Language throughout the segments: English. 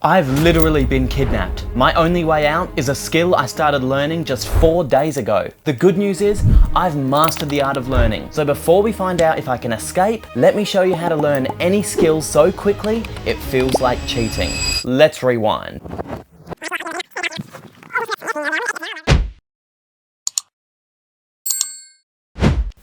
I've literally been kidnapped. My only way out is a skill I started learning just 4 days ago. The good news is, I've mastered the art of learning. So before we find out if I can escape, let me show you how to learn any skill so quickly, it feels like cheating. Let's rewind.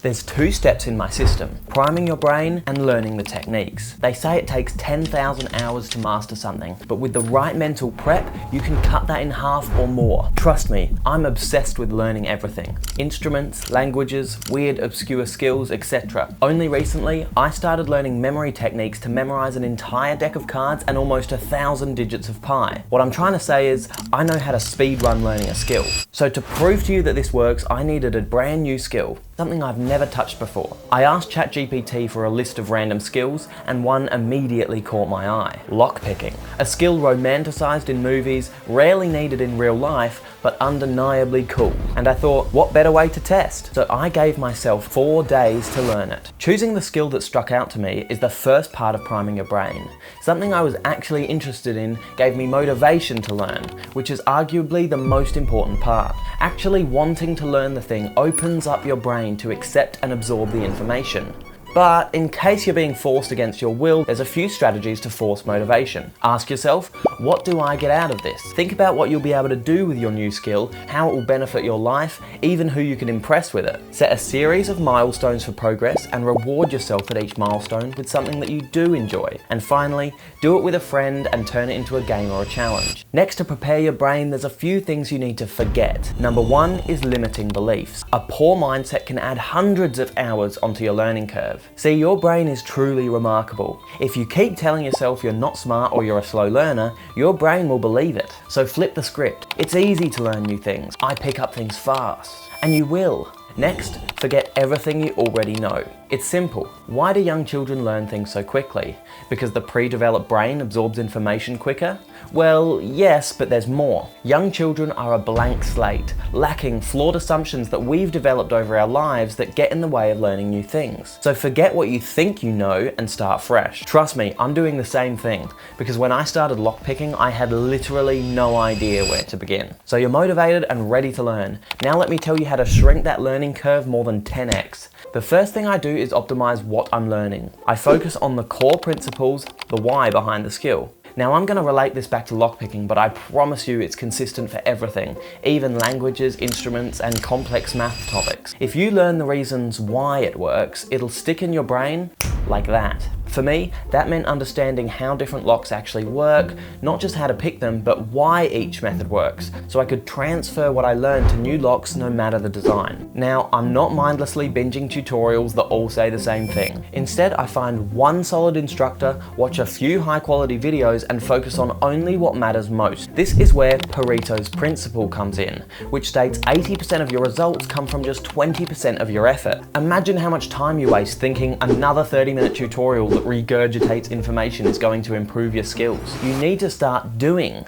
There's 2 steps in my system, priming your brain and learning the techniques. They say it takes 10,000 hours to master something, but with the right mental prep, you can cut that in half or more. Trust me, I'm obsessed with learning everything. Instruments, languages, weird obscure skills, etc. Only recently, I started learning memory techniques to memorize an entire deck of cards and almost 1,000 digits of pi. What I'm trying to say is, I know how to speedrun learning a skill. So to prove to you that this works, I needed a brand new skill. Something I've never touched before. I asked ChatGPT for a list of random skills and one immediately caught my eye. Lockpicking. A skill romanticized in movies, rarely needed in real life, but undeniably cool. And I thought, what better way to test? So I gave myself 4 days to learn it. Choosing the skill that struck out to me is the first part of priming your brain. Something I was actually interested in gave me motivation to learn, which is arguably the most important part. Actually wanting to learn the thing opens up your brain to accept and absorb the information. But in case you're being forced against your will, there's a few strategies to force motivation. Ask yourself, what do I get out of this? Think about what you'll be able to do with your new skill, how it will benefit your life, even who you can impress with it. Set a series of milestones for progress and reward yourself at each milestone with something that you do enjoy. And finally, do it with a friend and turn it into a game or a challenge. Next, to prepare your brain, there's a few things you need to forget. Number 1 is limiting beliefs. A poor mindset can add hundreds of hours onto your learning curve. See, your brain is truly remarkable. If you keep telling yourself you're not smart or you're a slow learner, your brain will believe it. So flip the script. It's easy to learn new things. I pick up things fast. And you will. Next, forget everything you already know. It's simple. Why do young children learn things so quickly? Because the pre-developed brain absorbs information quicker? Well, yes, but there's more. Young children are a blank slate, lacking flawed assumptions that we've developed over our lives that get in the way of learning new things. So forget what you think you know and start fresh. Trust me, I'm doing the same thing, because when I started lockpicking, I had literally no idea where to begin. So you're motivated and ready to learn. Now let me tell you how to shrink that learning curve more than 10x. The first thing I do is optimize what I'm learning. I focus on the core principles, the why behind the skill. Now I'm going to relate this back to lockpicking, but I promise you it's consistent for everything, even languages, instruments, and complex math topics. If you learn the reasons why it works, it'll stick in your brain like that. For me, that meant understanding how different locks actually work, not just how to pick them, but why each method works, so I could transfer what I learned to new locks no matter the design. Now, I'm not mindlessly binging tutorials that all say the same thing. Instead, I find one solid instructor, watch a few high-quality videos, and focus on only what matters most. This is where Pareto's Principle comes in, which states 80% of your results come from just 20% of your effort. Imagine how much time you waste thinking another 30-minute tutorial that regurgitates information is going to improve your skills. You need to start doing.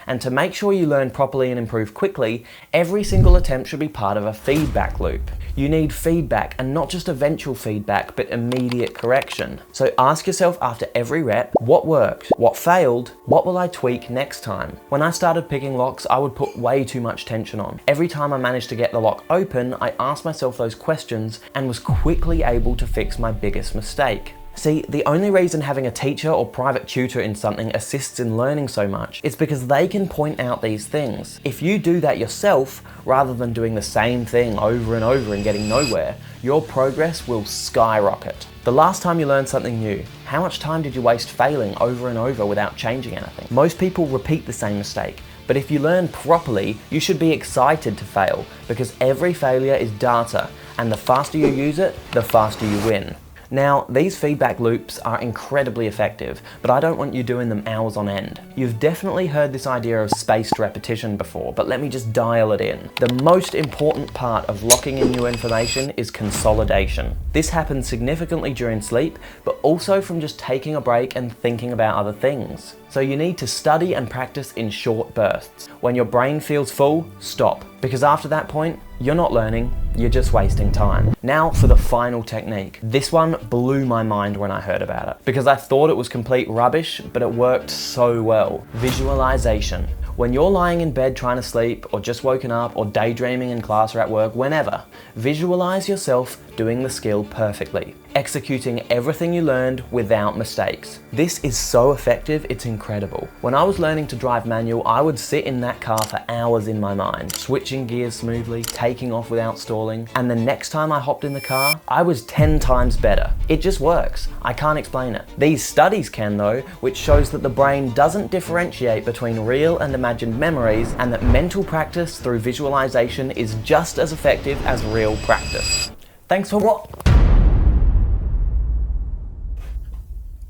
And to make sure you learn properly and improve quickly, every single attempt should be part of a feedback loop. You need feedback, and not just eventual feedback, but immediate correction. So ask yourself after every rep, what worked? What failed? What will I tweak next time? When I started picking locks, I would put way too much tension on. Every time I managed to get the lock open, I asked myself those questions and was quickly able to fix my biggest mistake. See, the only reason having a teacher or private tutor in something assists in learning so much is because they can point out these things. If you do that yourself, rather than doing the same thing over and over and getting nowhere, your progress will skyrocket. The last time you learned something new, how much time did you waste failing over and over without changing anything? Most people repeat the same mistake. But if you learn properly, you should be excited to fail, because every failure is data, and the faster you use it, the faster you win. Now, these feedback loops are incredibly effective, but I don't want you doing them hours on end. You've definitely heard this idea of spaced repetition before, but let me just dial it in. The most important part of locking in new information is consolidation. This happens significantly during sleep, but also from just taking a break and thinking about other things. So you need to study and practice in short bursts. When your brain feels full, stop. Because after that point, you're not learning, you're just wasting time. Now for the final technique. This one blew my mind when I heard about it, because I thought it was complete rubbish, but it worked so well. Visualization. When you're lying in bed trying to sleep, or just woken up, or daydreaming in class or at work, whenever, visualize yourself doing the skill perfectly, executing everything you learned without mistakes. This is so effective, it's incredible. When I was learning to drive manual, I would sit in that car for hours in my mind, switching gears smoothly, taking off without stalling, and the next time I hopped in the car, I was 10 times better. It just works. I can't explain it. These studies can though, which shows that the brain doesn't differentiate between real and imagined memories, and that mental practice through visualization is just as effective as real practice. Thanks for watching.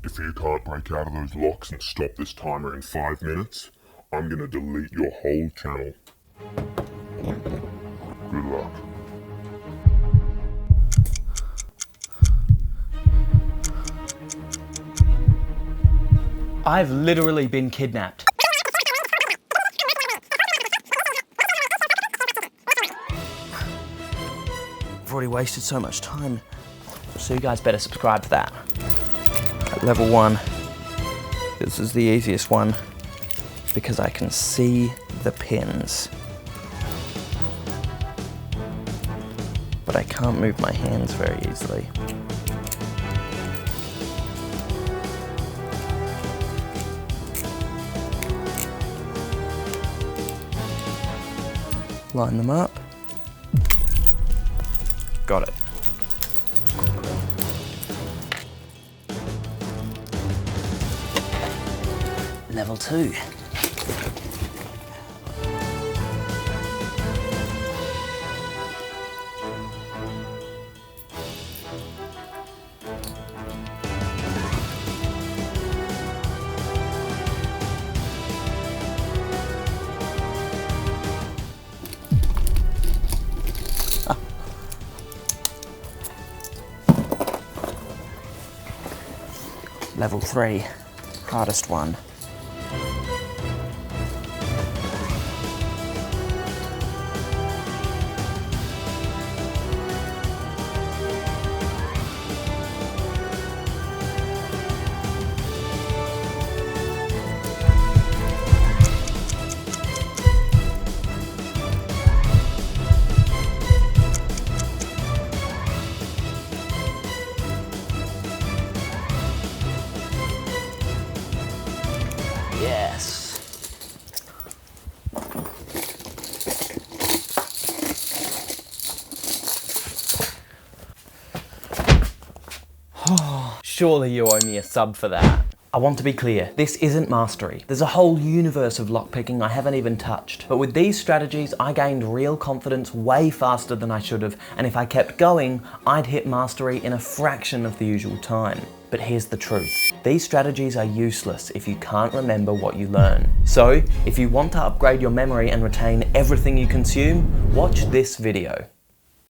If you can't break out of those locks and stop this timer in 5 minutes, I'm gonna delete your whole channel. Good luck. I've literally been kidnapped. I've already wasted so much time. So you guys better subscribe for that. At level 1, this is the easiest one because I can see the pins. But I can't move my hands very easily. Line them up. Got it. Level 2. Level 3, hardest one. Yes. Surely you owe me a sub for that. I want to be clear, this isn't mastery. There's a whole universe of lockpicking I haven't even touched. But with these strategies, I gained real confidence way faster than I should have, and if I kept going, I'd hit mastery in a fraction of the usual time. But here's the truth. These strategies are useless if you can't remember what you learn. So, if you want to upgrade your memory and retain everything you consume, watch this video.